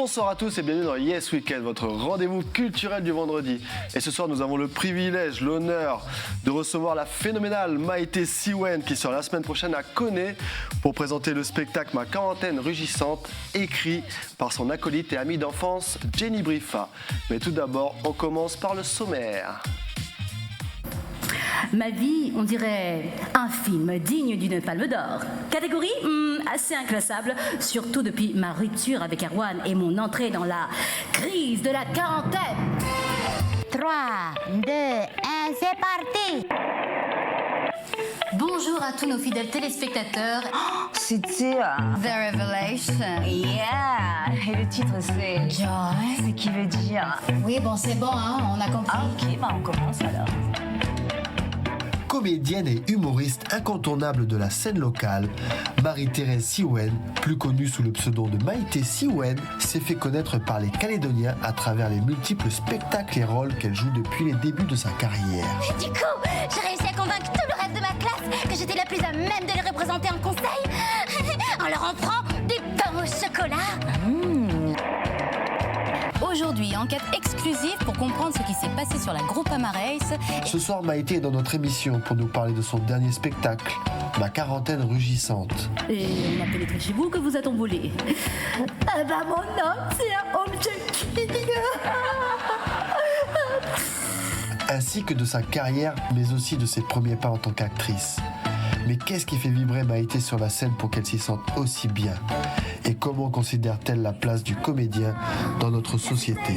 Bonsoir à tous et bienvenue dans Yes Weekend, votre rendez-vous culturel du vendredi. Et ce soir, nous avons le privilège, l'honneur de recevoir la phénoménale Maïté Siwen qui sera la semaine prochaine à Koné pour présenter le spectacle Ma quarantaine rugissante, écrit par son acolyte et amie d'enfance Jenny Brifa. Mais tout d'abord, on commence par le sommaire. Ma vie, on dirait un film digne d'une palme d'or. Catégorie assez inclassable, surtout depuis ma rupture avec Erwan et mon entrée dans la crise de la quarantaine. 3, 2, 1, c'est parti! Bonjour à tous nos fidèles téléspectateurs. C'était The Revelation. Yeah! Et le titre c'est Joy. Ce qui veut dire. Oui, bon, c'est bon, hein, on a compris. Ah, ok, bah on commence alors. Comédienne et humoriste incontournable de la scène locale, Marie-Thérèse Siwen, plus connue sous le pseudo de Maïté Siwen, s'est fait connaître par les Calédoniens à travers les multiples spectacles et rôles qu'elle joue depuis les débuts de sa carrière. Du coup, j'ai réussi à convaincre tout le reste de ma classe que j'étais la plus à même de les représenter en conseil en leur offrant du pain au chocolat. Aujourd'hui, enquête exclusive pour comprendre ce qui s'est passé sur la Groupama Race. Ce soir, Maïté est dans notre émission pour nous parler de son dernier spectacle, Ma quarantaine rugissante. Et on a pénétré chez vous, que vous a-t-on volé? Ah bah mon homme, c'est un home junkie. Ainsi que de sa carrière, mais aussi de ses premiers pas en tant qu'actrice. Mais qu'est-ce qui fait vibrer Maïté sur la scène pour qu'elle s'y sente aussi bien? Et comment considère-t-elle la place du comédien dans notre société?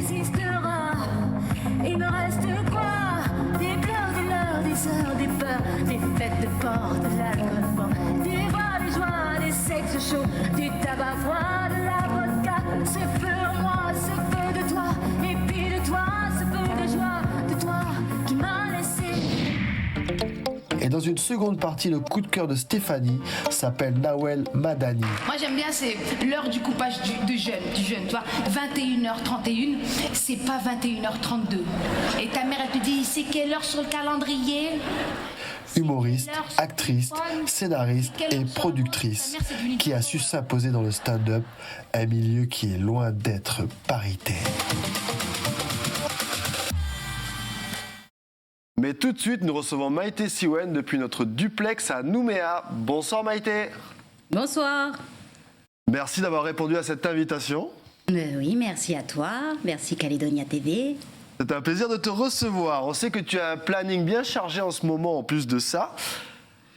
Il me reste quoi? Des pleurs, des leurs, des heures, des peurs, des fêtes de port, de l'alcool fort, des voix, des joies, des sexes chauds, du tabac froid, de la vodka. Ce feu en moi, ce feu de toi, et puis de toi, ce feu de joie, de toi qui m'a laissé. Et dans une seconde partie, le coup de cœur de Stéphanie s'appelle Nawel Madani. Moi j'aime bien, c'est l'heure du coupage du jeune, tu vois. 21h31, c'est pas 21h32. Et ta mère elle te dit, c'est quelle heure sur le calendrier? Humoriste, actrice, scénariste et productrice, qui a su s'imposer dans le stand-up, un milieu qui est loin d'être paritaire. Mais tout de suite, nous recevons Maïté Siwen depuis notre duplex à Nouméa. Bonsoir Maïté. Bonsoir. Merci d'avoir répondu à cette invitation. Oui, merci à toi. Merci Calédonia TV. C'est un plaisir de te recevoir. On sait que tu as un planning bien chargé en ce moment en plus de ça.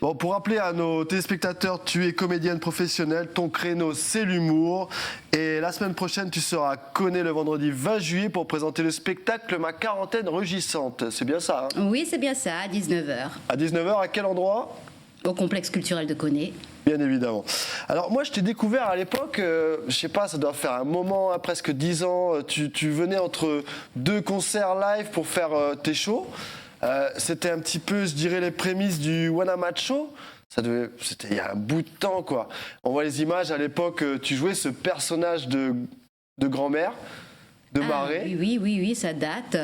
Bon, pour rappeler à nos téléspectateurs, tu es comédienne professionnelle, ton créneau c'est l'humour. Et la semaine prochaine, tu seras à Koné le vendredi 20 juillet pour présenter le spectacle Ma quarantaine rugissante. C'est bien ça, hein? Oui, c'est bien ça, à 19h. À 19h, à quel endroit? Au complexe culturel de Koné. Bien évidemment. Alors moi, je t'ai découvert à l'époque, je sais pas, ça doit faire un moment, hein, presque 10 ans, tu venais entre deux concerts live pour faire tes shows. C'était un petit peu, je dirais, les prémices du Wanamachi Show. C'était il y a un bout de temps, quoi. On voit les images, à l'époque, tu jouais ce personnage de grand-mère, de Marais. Oui, ça date.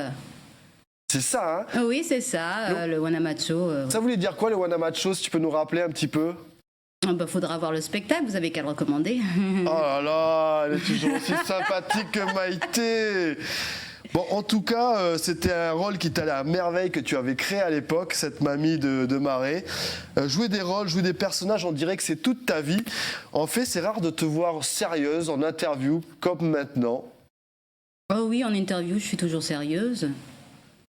C'est ça, hein? Oui, c'est ça, le Wanamachi Show. Ça voulait dire quoi, le Wanamachi Show, si tu peux nous rappeler un petit peu? Faudra voir le spectacle, vous avez qu'à le recommander. Oh là là, elle est toujours aussi sympathique que Maïté. Bon, en tout cas, c'était un rôle qui t'allait à merveille, que tu avais créé à l'époque, cette mamie de Marais. Jouer des rôles, jouer des personnages, on dirait que c'est toute ta vie. En fait, c'est rare de te voir sérieuse en interview, comme maintenant. Oh oui, en interview, je suis toujours sérieuse.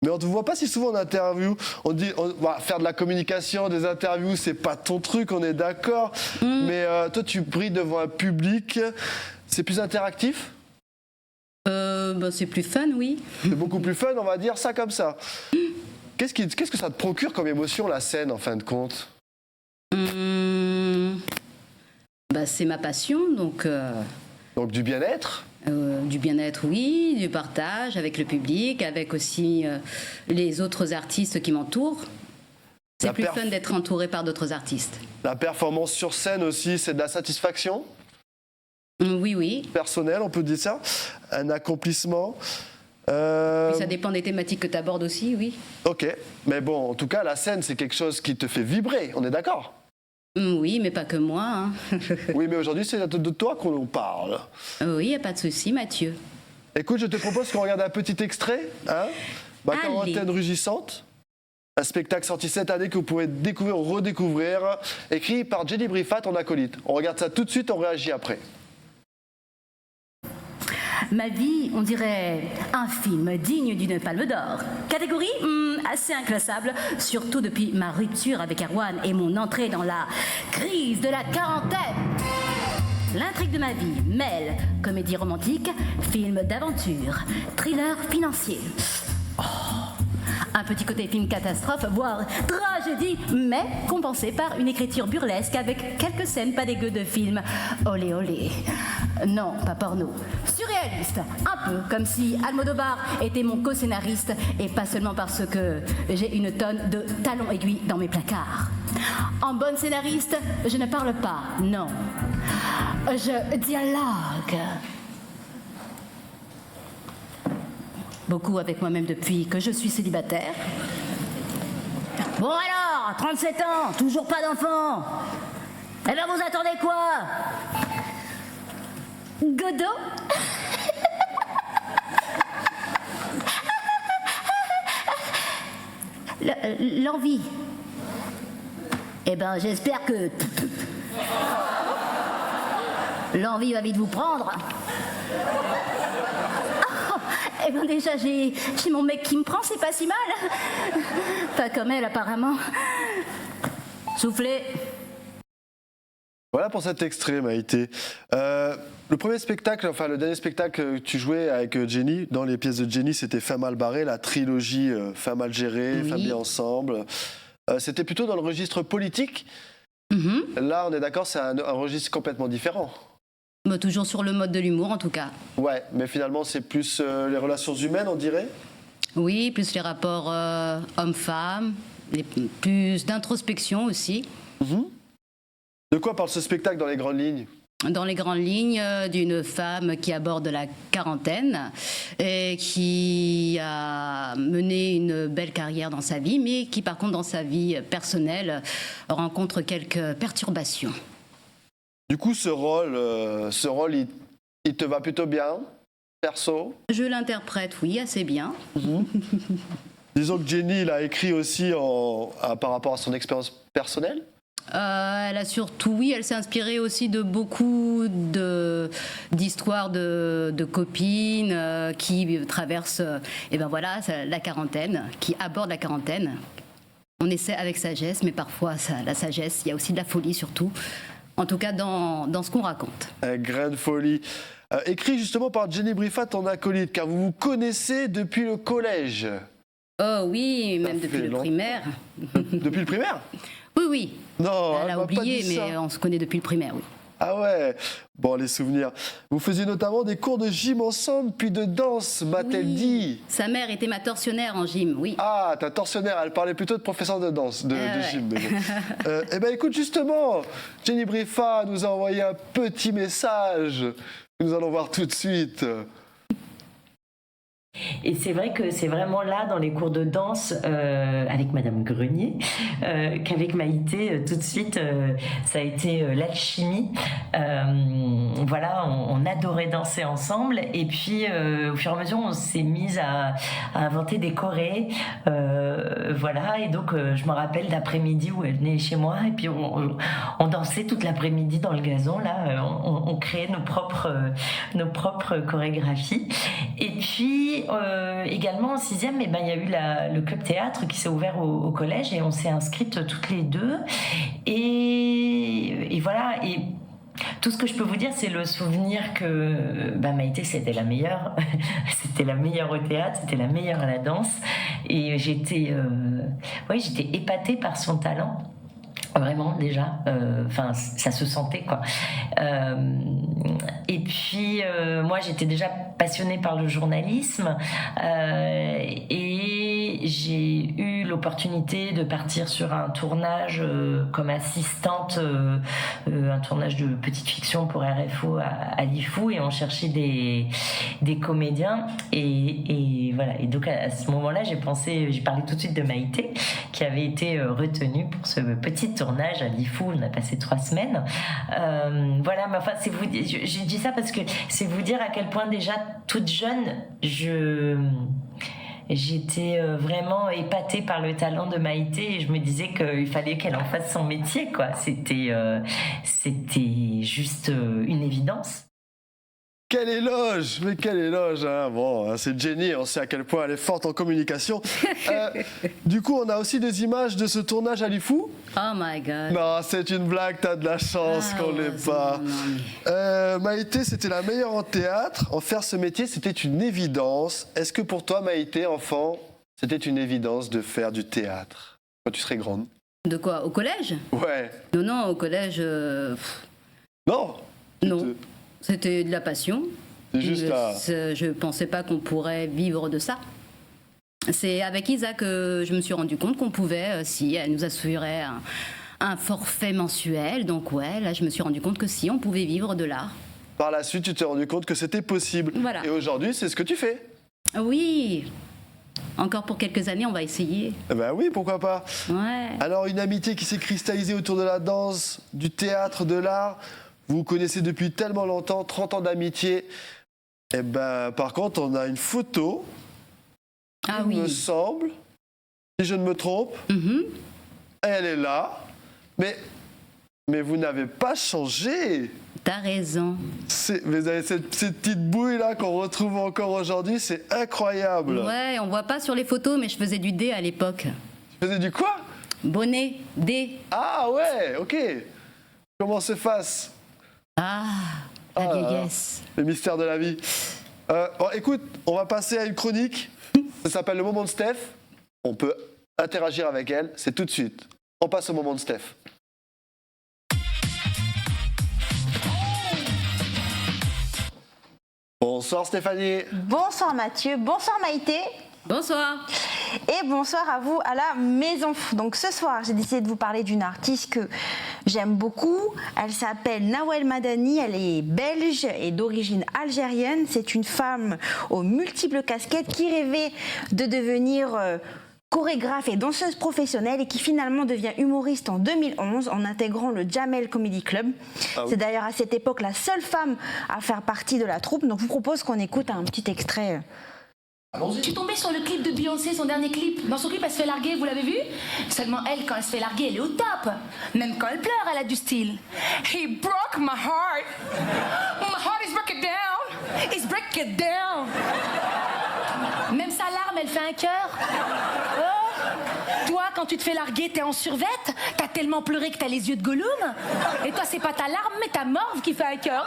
Mais on te voit pas si souvent en interview. On dit, faire de la communication, des interviews, c'est pas ton truc, on est d'accord. Mais toi, tu brilles devant un public. C'est plus interactif? C'est plus fun, oui. C'est beaucoup plus fun, on va dire ça comme ça. Qu'est-ce que ça te procure comme émotion, la scène, en fin de compte? C'est ma passion, donc... Donc du bien-être? Du bien-être, oui, du partage avec le public, avec aussi les autres artistes qui m'entourent. C'est plus fun d'être entouré par d'autres artistes. La performance sur scène aussi, c'est de la satisfaction? Oui. Personnel, on peut dire ça? Un accomplissement? Oui, ça dépend des thématiques que tu abordes aussi, oui. Ok, mais bon, en tout cas, la scène, c'est quelque chose qui te fait vibrer, on est d'accord? Oui, mais pas que moi. Hein. Oui, mais aujourd'hui, c'est de toi qu'on parle. Oui, y a pas de souci, Mathieu. Écoute, je te propose qu'on regarde un petit extrait, hein. Ma Allez. quarantaine rugissante. Un spectacle sorti cette année que vous pourrez découvrir ou redécouvrir, écrit par Jenny Brifat en acolyte. On regarde ça tout de suite, on réagit après. Ma vie, on dirait un film digne d'une palme d'or. Catégorie assez inclassable, surtout depuis ma rupture avec Erwan et mon entrée dans la crise de la quarantaine. L'intrigue de ma vie mêle comédie romantique, film d'aventure, thriller financier. Un petit côté film catastrophe, voire tragédie, mais compensé par une écriture burlesque avec quelques scènes pas dégueu de film olé olé. Non, pas porno. Surréaliste, un peu comme si Almodovar était mon co-scénariste et pas seulement parce que j'ai une tonne de talons aiguilles dans mes placards. En bonne scénariste, je ne parle pas, non. Je dialogue. Beaucoup avec moi-même depuis que je suis célibataire. Bon alors, 37 ans, toujours pas d'enfant. Eh ben vous attendez quoi? Godot? L'envie. Eh ben j'espère que... l'envie va vite vous prendre. Eh ben déjà, j'ai mon mec qui me prend, c'est pas si mal. Pas comme elle, apparemment. Soufflez. Voilà pour cet extrait, Maïté. Le premier spectacle, enfin le dernier spectacle que tu jouais avec Jenny, dans les pièces de Jenny, c'était Fin mal barrée, la trilogie Fin mal gérée, Oui. Fin bien ensemble. C'était plutôt dans le registre politique. Mhm. Là, on est d'accord, c'est un registre complètement différent. Bah, toujours sur le mode de l'humour, en tout cas. Ouais, mais finalement, c'est plus les relations humaines, on dirait. Oui, plus les rapports hommes-femmes, plus d'introspection aussi. De quoi parle ce spectacle dans les grandes lignes? Dans les grandes lignes, d'une femme qui aborde la quarantaine et qui a mené une belle carrière dans sa vie, mais qui par contre dans sa vie personnelle rencontre quelques perturbations. Du coup, ce rôle, il te va plutôt bien, perso. Je l'interprète, oui, assez bien. Disons que Jenny l'a écrit aussi par rapport à son expérience personnelle. Elle a surtout, oui, elle s'est inspirée aussi de beaucoup d'histoires de copines qui traversent, et ben voilà, la quarantaine, qui abordent la quarantaine. On essaie avec sagesse, mais parfois la sagesse, il y a aussi de la folie surtout. En tout cas, dans ce qu'on raconte. Grain de folie. Écrit justement par Jenny Brifat en acolyte, car vous vous connaissez depuis le collège. Oh oui, même Ça depuis fait le long. primaire. Depuis le primaire? Oui, oui. Non, Elle elle a m'a oublié, pas dit mais ça. on se connaît depuis le primaire, oui. Ah ouais. Bon, les souvenirs. Vous faisiez notamment des cours de gym ensemble, puis de danse, m'a-t-elle Oui. dit. Sa mère était ma tortionnaire en gym, oui. Ah, ta tortionnaire, elle parlait plutôt de professeur de danse, de Ouais. gym. Mais bon. Eh ben écoute, justement, Jenny Brifat nous a envoyé un petit message que nous allons voir tout de suite. Et c'est vrai que c'est vraiment là, dans les cours de danse, avec Madame Grenier, qu'avec Maïté, tout de suite, ça a été l'alchimie. Voilà, on adorait danser ensemble. Et puis, au fur et à mesure, on s'est mis à inventer des chorés. Voilà, et donc, je me rappelle d'après-midi où elle venait chez moi. Et puis, on dansait toute l'après-midi dans le gazon. Là, on créait nos propres chorégraphies. Et puis, également en 6e, eh ben, il y a eu le club théâtre qui s'est ouvert au collège et on s'est inscrites toutes les deux. Et voilà. Et tout ce que je peux vous dire, c'est le souvenir que Maïté, c'était la meilleure. C'était la meilleure au théâtre, c'était la meilleure à la danse. Et j'étais épatée par son talent. Vraiment, déjà, ça se sentait, quoi. Et puis, moi, j'étais déjà passionnée par le journalisme. Et j'ai eu l'opportunité de partir sur un tournage comme assistante, un tournage de petite fiction pour RFO à Lifou, et on cherchait des comédiens, et voilà. Et donc à ce moment-là, j'ai parlé tout de suite de Maïté, qui avait été retenue pour ce petit tournage à Lifou. On a passé 3 semaines. Voilà, mais enfin, j'ai dit ça parce que c'est vous dire à quel point déjà toute jeune, j'étais vraiment épatée par le talent de Maïté, et je me disais qu'il fallait qu'elle en fasse son métier, quoi. C'était juste une évidence. Quel éloge! Mais quel éloge, hein. Bon, hein, c'est Jenny, on sait à quel point elle est forte en communication. Du coup, on a aussi des images de ce tournage à Lifou? Oh my God. Non, c'est une blague, t'as de la chance qu'on l'ait pas. Maïté, c'était la meilleure en théâtre. En faire ce métier, c'était une évidence. Est-ce que pour toi, Maïté, enfant, c'était une évidence de faire du théâtre quand tu serais grande? De quoi? Au collège? Ouais. Non, au collège... Non. Non. C'était de la passion. C'est juste là. Je pensais pas qu'on pourrait vivre de ça. C'est avec Isa que je me suis rendu compte qu'on pouvait, si elle nous assurait un forfait mensuel. Donc ouais, là je me suis rendu compte que si, on pouvait vivre de l'art. Par la suite, tu t'es rendu compte que c'était possible. Voilà. Et aujourd'hui, c'est ce que tu fais. Oui. Encore pour quelques années, on va essayer. Eh ben oui, pourquoi pas. Ouais. Alors, une amitié qui s'est cristallisée autour de la danse, du théâtre, de l'art. Vous vous connaissez depuis tellement longtemps, 30 ans d'amitié. Eh ben, par contre, on a une photo. Ah Il oui. me semble, si je ne me trompe. Elle est là. Mais vous n'avez pas changé. T'as raison. Vous avez cette petite bouille là qu'on retrouve encore aujourd'hui, c'est incroyable. Ouais, on voit pas sur les photos, mais je faisais du dé à l'époque. Tu faisais du quoi? Bonnet, dé. Ah ouais, ok. Comment s'efface? Ah, la vieillesse. Les mystères de la vie. Bon, écoute, on va passer à une chronique. Ça s'appelle le moment de Steph. On peut interagir avec elle, c'est tout de suite. On passe au moment de Steph. Bonsoir Stéphanie. Bonsoir Mathieu, bonsoir Maïté. Bonsoir. Et bonsoir à vous à la maison. Donc ce soir, j'ai décidé de vous parler d'une artiste que j'aime beaucoup. Elle s'appelle Nawel Madani, elle est belge et d'origine algérienne. C'est une femme aux multiples casquettes qui rêvait de devenir chorégraphe et danseuse professionnelle et qui finalement devient humoriste en 2011 en intégrant le Jamel Comedy Club. Ah oui. C'est d'ailleurs à cette époque la seule femme à faire partie de la troupe. Donc je vous propose qu'on écoute un petit extrait. Je suis tombée sur le clip de Beyoncé, son dernier clip. Dans son clip, elle se fait larguer, vous l'avez vu? Seulement elle, quand elle se fait larguer, elle est au top. Même quand elle pleure, elle a du style. He broke my heart. My heart is broken down. It's breaking down. Même sa larme, elle fait un cœur. Oh. Toi, quand tu te fais larguer, t'es en survette. T'as tellement pleuré que t'as les yeux de Gollum. Et toi, c'est pas ta larme, mais ta morve qui fait un cœur.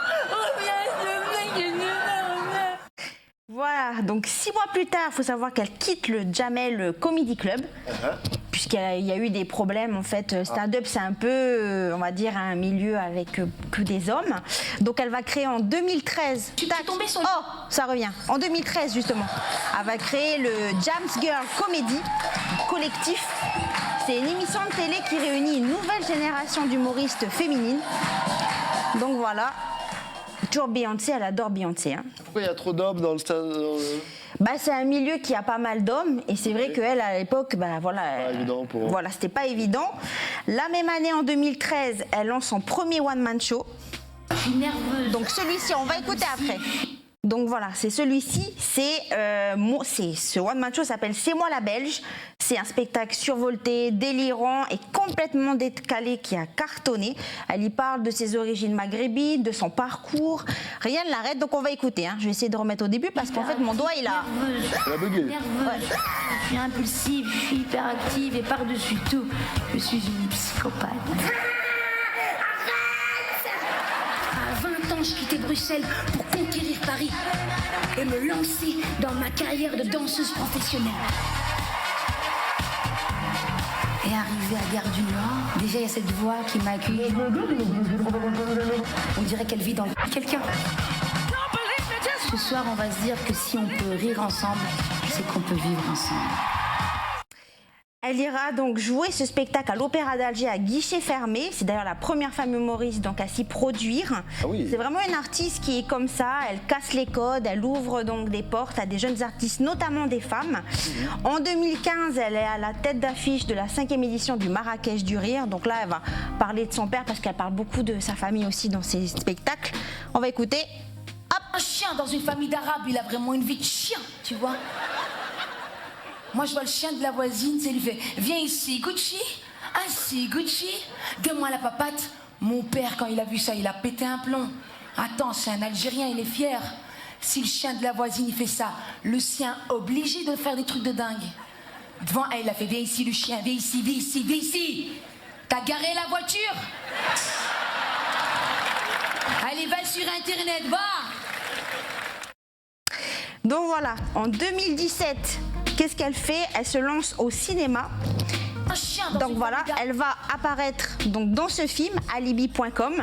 Voilà, donc 6 mois plus tard, il faut savoir qu'elle quitte le Jamel Comedy Club, puisqu'il y a eu des problèmes en fait. Stand-up, c'est un peu, on va dire, un milieu avec que des hommes. Donc elle va créer en 2013. Oh, ça revient. En 2013 justement, elle va créer le Jams Girl Comedy collectif. C'est une émission de télé qui réunit une nouvelle génération d'humoristes féminines. Donc voilà. Toujours Beyoncé, elle adore Beyoncé. Hein. Pourquoi il y a trop d'hommes dans le stade? Bah, c'est un milieu qui a pas mal d'hommes et c'est vrai qu'elle, à l'époque, bah, voilà, pas évident pour... voilà, c'était pas évident. La même année, en 2013, elle lance son premier one-man show. Je suis nerveuse. Donc celui-ci, on va écouter après. Donc voilà, c'est celui-ci, ce one-man show s'appelle C'est moi la Belge. C'est un spectacle survolté, délirant et complètement décalé qui a cartonné. Elle y parle de ses origines maghrébines, de son parcours. Rien ne l'arrête, donc on va écouter. Hein. Je vais essayer de remettre au début parce qu'en fait mon doigt il a... Elle a bugué. Nerveuse. Je suis impulsive, je suis hyperactive et par-dessus tout, je suis une psychopathe. À 20 ans, je quittais Bruxelles pour conquérir Paris et me lancer dans ma carrière de danseuse professionnelle. Et arrivé à Gare du Nord, déjà il y a cette voix qui m'accueille. On dirait qu'elle vit dans quelqu'un. Ce soir, on va se dire que si on peut rire ensemble, c'est qu'on peut vivre ensemble. Elle ira donc jouer ce spectacle à l'Opéra d'Alger à guichet fermé. C'est d'ailleurs la première femme humoriste donc à s'y produire. Ah oui. C'est vraiment une artiste qui est comme ça, elle casse les codes, elle ouvre donc des portes à des jeunes artistes, notamment des femmes. En 2015, elle est à la tête d'affiche de la 5e édition du Marrakech du Rire. Donc là, elle va parler de son père parce qu'elle parle beaucoup de sa famille aussi dans ses spectacles. On va écouter. Un chien dans une famille d'arabes, il a vraiment une vie de chien, tu vois. Moi, je vois le chien de la voisine, c'est lui fait « Viens ici, Gucci. Assis, Gucci. Donne-moi la papate. » Mon père, quand il a vu ça, il a pété un plomb. Attends, c'est un Algérien, il est fier. Si le chien de la voisine, il fait ça, le sien obligé de faire des trucs de dingue. Devant elle, il a fait « Viens ici, le chien. Viens ici, viens ici, viens ici. T'as garé la voiture? Allez, va sur Internet, va. » Donc voilà, en 2017, qu'est-ce qu'elle fait? Elle se lance au cinéma. Un chien dans Donc une voilà, famille elle va apparaître donc dans ce film, Alibi.com.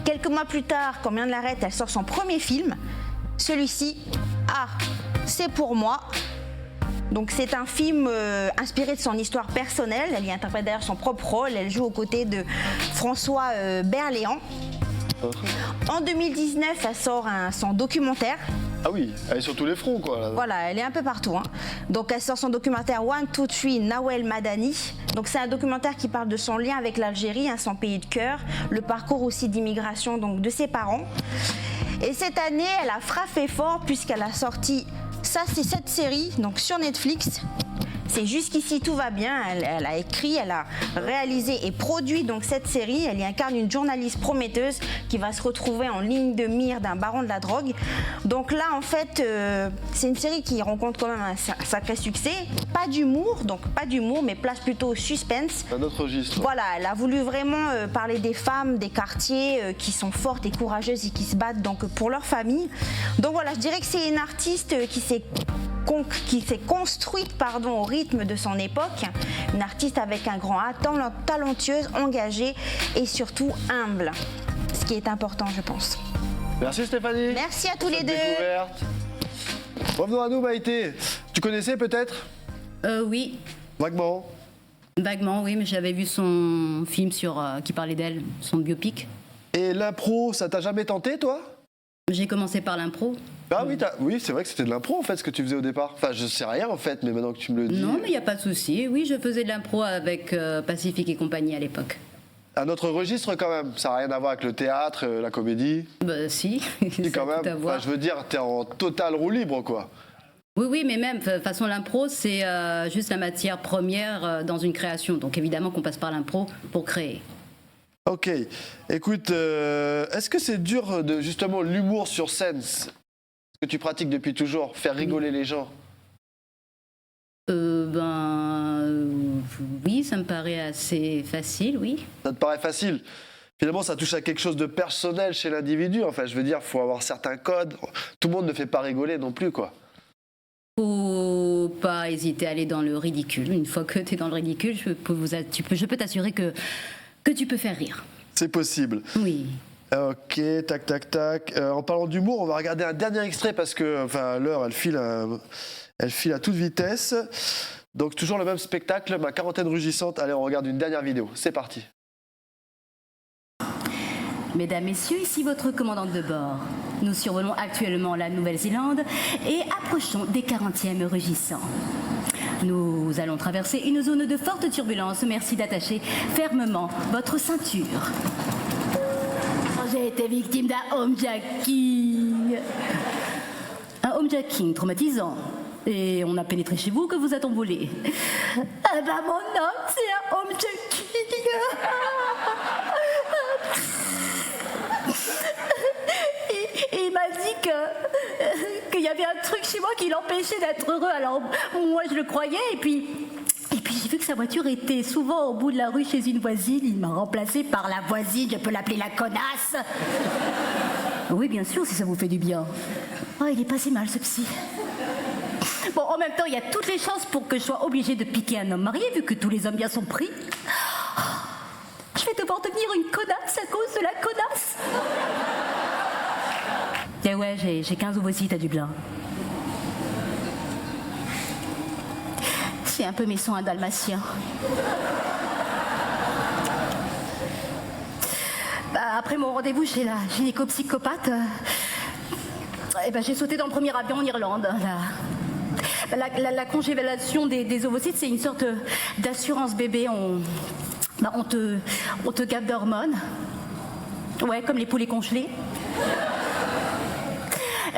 Quelques mois plus tard, quand on vient de l'arrêter, elle sort son premier film. Celui-ci, Ah, c'est pour moi. Donc c'est un film inspiré de son histoire personnelle. Elle y interprète d'ailleurs son propre rôle. Elle joue aux côtés de François Berléand. En 2019, elle sort son documentaire. Ah oui, elle est sur tous les fronts, quoi. Là. Voilà, elle est un peu partout. Hein. Donc elle sort son documentaire 1, 2, 3, Nawel Madani. Donc c'est un documentaire qui parle de son lien avec l'Algérie, hein, son pays de cœur, le parcours aussi d'immigration donc de ses parents. Et cette année, elle a frappé fort puisqu'elle a sorti, ça c'est cette série, donc sur Netflix. C'est Jusqu'ici tout va bien. Elle a écrit, elle a réalisé et produit donc cette série. Elle y incarne une journaliste prometteuse qui va se retrouver en ligne de mire d'un baron de la drogue. Donc là, en fait, c'est une série qui rencontre quand même un sacré succès. Pas d'humour, mais place plutôt au suspense. Un autre registre. Voilà, elle a voulu vraiment parler des femmes, des quartiers qui sont fortes et courageuses et qui se battent donc pour leur famille. Donc voilà, je dirais que c'est une artiste qui s'est construite au rythme de son époque, une artiste avec un grand A, talentueuse, engagée et surtout humble, ce qui est important je pense. Merci Stéphanie. Merci à tous les deux. Découverte. Revenons à nous Maïté. Tu connaissais peut-être? Oui. Vaguement. Vaguement, oui, mais j'avais vu son film qui parlait d'elle, son biopic. Et l'impro, ça t'a jamais tenté toi? J'ai commencé par l'impro. Ah oui, oui, c'est vrai que c'était de l'impro en fait ce que tu faisais au départ. Enfin, je sais rien en fait, mais maintenant que tu me le dis. Non, mais il n'y a pas de souci. Oui, je faisais de l'impro avec Pacifique et compagnie à l'époque. Un autre registre quand même, ça n'a rien à voir avec le théâtre, la comédie. Bah si, Si, quand même. tout à voir. Enfin, je veux dire, t'es en totale roue libre quoi. Oui, mais même, de façon, l'impro, c'est juste la matière première dans une création. Donc évidemment qu'on passe par l'impro pour créer. Ok, écoute, est-ce que c'est dur de justement l'humour sur scène, ce que tu pratiques depuis toujours, faire rigoler les gens? Oui, ça me paraît assez facile, oui. Ça te paraît facile? Finalement, ça touche à quelque chose de personnel chez l'individu. Enfin, je veux dire, il faut avoir certains codes. Tout le monde ne fait pas rigoler non plus, quoi. Faut pas hésiter à aller dans le ridicule. Une fois que tu es dans le ridicule, je peux t'assurer que tu peux faire rire. C'est possible. Oui. Ok, tac. En parlant d'humour, on va regarder un dernier extrait parce que l'heure, elle file à toute vitesse. Donc toujours le même spectacle, ma quarantaine rugissante. Allez, on regarde une dernière vidéo. C'est parti. Mesdames, Messieurs, ici votre commandante de bord. Nous survolons actuellement la Nouvelle-Zélande et approchons des 40e rugissants. Nous allons traverser une zone de forte turbulence. Merci d'attacher fermement votre ceinture. J'ai été victime d'un homejacking. Un homejacking traumatisant. Et on a pénétré chez vous, que vous a-t-on volé? Ah ben mon homme, c'est un homejacking. Et il m'a dit qu'il y avait un truc chez moi qui l'empêchait d'être heureux. Alors moi je le croyais et puis j'ai vu que sa voiture était souvent au bout de la rue chez une voisine. Il m'a remplacée par la voisine, je peux l'appeler la connasse. Oui bien sûr si ça vous fait du bien. Oh il est pas si mal ce psy. Bon en même temps il y a toutes les chances pour que je sois obligée de piquer un homme marié vu que tous les hommes bien sont pris. Je vais devoir devenir une connasse à cause de la connasse. Eh ouais, j'ai 15 ovocytes, t'as du bien. C'est un peu mes sons un dalmatien. Après mon rendez-vous chez la gynéco-psychopathe, j'ai sauté dans le premier avion en Irlande. La congélation des ovocytes, c'est une sorte d'assurance bébé. On te gabe d'hormones. Ouais, comme les poulets congelés.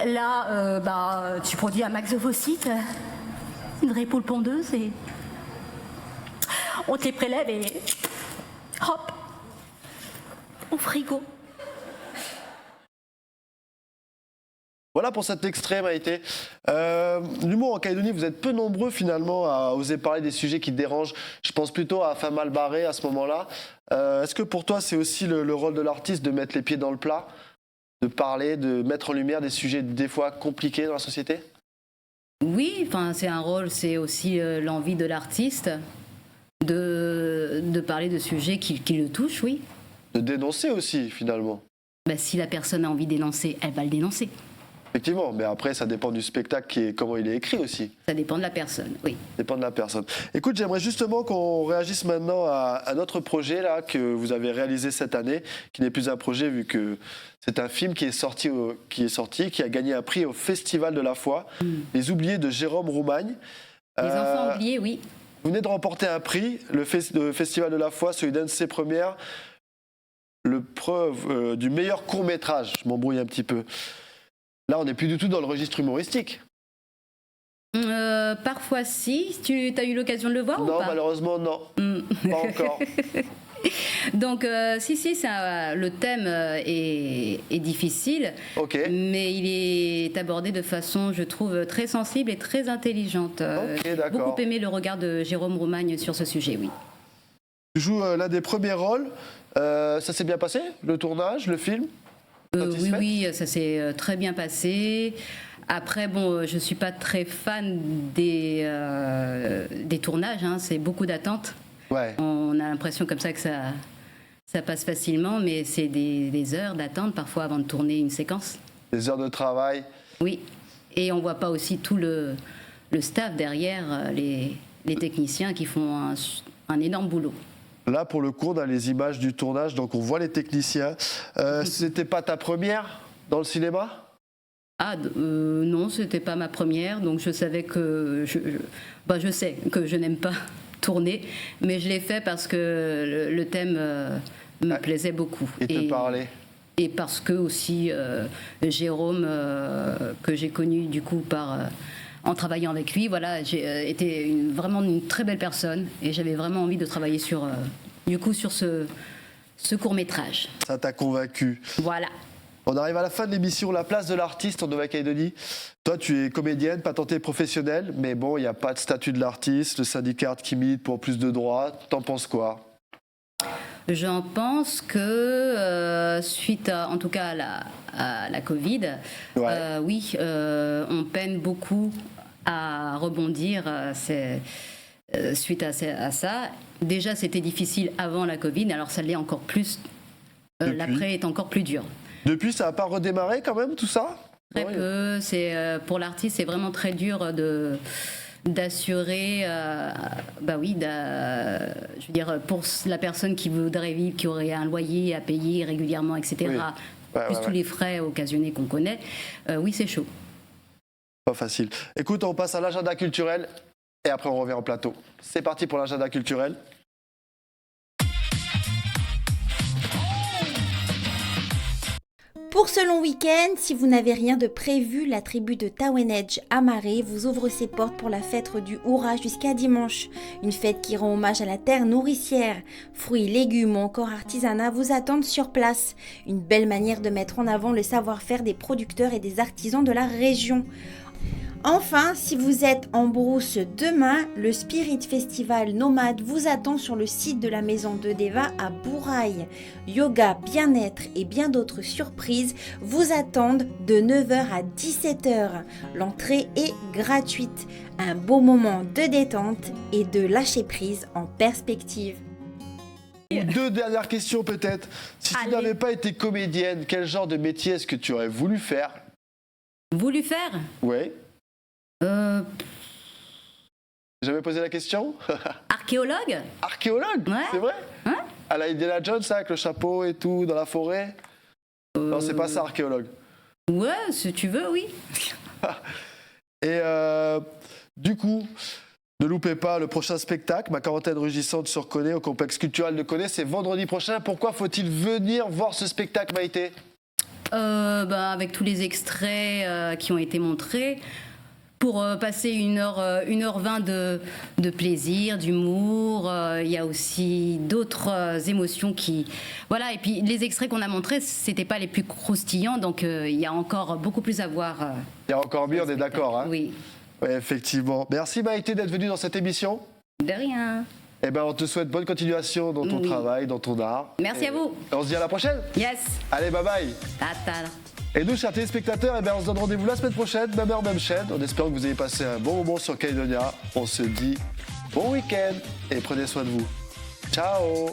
Là, tu produis un max d'ovocytes, une vraie poule pondeuse, et on te les prélève et hop, au frigo. Voilà pour cet extrait, Maïté. L'humour en Calédonie, vous êtes peu nombreux finalement à oser parler des sujets qui dérangent. Je pense plutôt à Femme mal barrée à ce moment-là. Est-ce que pour toi, c'est aussi le rôle de l'artiste de mettre les pieds dans le plat, de parler, de mettre en lumière des sujets des fois compliqués dans la société? Oui, c'est un rôle, c'est aussi l'envie de l'artiste de parler de sujets qui le touchent, oui. De dénoncer aussi, finalement. Si la personne a envie de dénoncer, elle va le dénoncer. Effectivement, mais après, ça dépend du spectacle, comment il est écrit aussi. Ça dépend de la personne, oui. Ça dépend de la personne. Écoute, j'aimerais justement qu'on réagisse maintenant à notre projet là, que vous avez réalisé cette année, qui n'est plus un projet vu que c'est un film qui est sorti, qui a gagné un prix au Festival de la Foi, Les Oubliés de Jérôme Roumagne. Les enfants oubliés, oui. Vous venez de remporter un prix, le Festival de la Foi, celui d'un de ses premières, le preuve du meilleur court-métrage. Je m'embrouille un petit peu. Là, on n'est plus du tout dans le registre humoristique. Parfois, si. Tu as eu l'occasion de le voir ou pas? Non, malheureusement, non. Pas encore. Donc, si, le thème est difficile, okay. Mais il est abordé de façon, je trouve, très sensible et très intelligente. Okay, j'ai beaucoup aimé le regard de Jérôme Roumagne sur ce sujet, oui. Tu joues l'un des premiers rôles. Ça s'est bien passé, le tournage, le film? Oui, ça s'est très bien passé. Après, je ne suis pas très fan des tournages, hein. C'est beaucoup d'attentes. Ouais. On a l'impression comme ça que ça passe facilement, mais c'est des heures d'attente parfois avant de tourner une séquence. Des heures de travail. Oui, et on ne voit pas aussi tout le staff derrière, les techniciens qui font un énorme boulot. Là, pour le coup, on a les images du tournage, donc on voit les techniciens. C'était pas ta première dans le cinéma? Non, c'était pas ma première, donc je savais que je sais que je n'aime pas tourner, mais je l'ai fait parce que le thème me plaisait beaucoup. Et te parlait. Et parce que aussi Jérôme, que j'ai connu du coup en travaillant avec lui, voilà, j'ai été vraiment une très belle personne et j'avais vraiment envie de travailler sur ce court-métrage. Ça t'a convaincu. Voilà. On arrive à la fin de l'émission, la place de l'artiste en Nouvelle-Calédonie. Toi, tu es comédienne, patentée professionnelle, mais bon, il n'y a pas de statut de l'artiste, le syndicat qui milite pour plus de droits. T'en penses quoi? J'en pense que suite en tout cas à la Covid, ouais. Oui, on peine beaucoup à rebondir suite à ça. Déjà, c'était difficile avant la Covid, alors ça l'est encore plus. L'après est encore plus dur. Depuis, ça n'a pas redémarré quand même, tout ça? Très peu. Pour l'artiste, c'est vraiment très dur d'assurer, je veux dire, pour la personne qui voudrait vivre, qui aurait un loyer à payer régulièrement, etc., plus tous les frais occasionnés qu'on connaît, oui, c'est chaud. Pas facile. Écoute, on passe à l'agenda culturel et après on revient en plateau. C'est parti pour l'agenda culturel. Pour ce long week-end, si vous n'avez rien de prévu, la tribu de Tawenedj à Maré vous ouvre ses portes pour la fête du Houra jusqu'à dimanche. Une fête qui rend hommage à la terre nourricière. Fruits, légumes ou encore artisanat vous attendent sur place. Une belle manière de mettre en avant le savoir-faire des producteurs et des artisans de la région. Enfin, si vous êtes en brousse demain, le Spirit Festival Nomade vous attend sur le site de la Maison de Deva à Bourail. Yoga, bien-être et bien d'autres surprises vous attendent de 9h à 17h. L'entrée est gratuite. Un beau moment de détente et de lâcher prise en perspective. 2 dernières questions peut-être. Si tu n'avais pas été comédienne, quel genre de métier est-ce que tu aurais voulu faire? Voulu faire? Oui. Jamais posé la question? Archéologue? Archéologue? Ouais. C'est vrai? Ouais. À la Indiana Jones, ça, avec le chapeau et tout, dans la forêt? Non, c'est pas ça, archéologue. Ouais, si tu veux, oui. Et du coup, ne loupez pas le prochain spectacle, Ma quarantaine rugissante sur Koné, au complexe culturel de Koné. C'est vendredi prochain. Pourquoi faut-il venir voir ce spectacle, Maïté? Avec tous les extraits qui ont été montrés, pour passer 1h20 de plaisir, d'humour. Il y a aussi d'autres émotions qui... Voilà, et puis les extraits qu'on a montrés, c'était pas les plus croustillants, donc il y a encore beaucoup plus à voir. Il y a encore mieux, on est d'accord, hein? Oui. Oui, effectivement. Merci Maïté d'être venue dans cette émission. De rien. Eh ben, on te souhaite bonne continuation dans ton travail, dans ton art. Merci à vous. Et on se dit à la prochaine. Yes. Allez, bye bye. Tata. Et nous, chers téléspectateurs, on se donne rendez-vous la semaine prochaine, même heure, même chaîne. En espérant que vous ayez passé un bon moment sur Calédonia. On se dit bon week-end et prenez soin de vous. Ciao.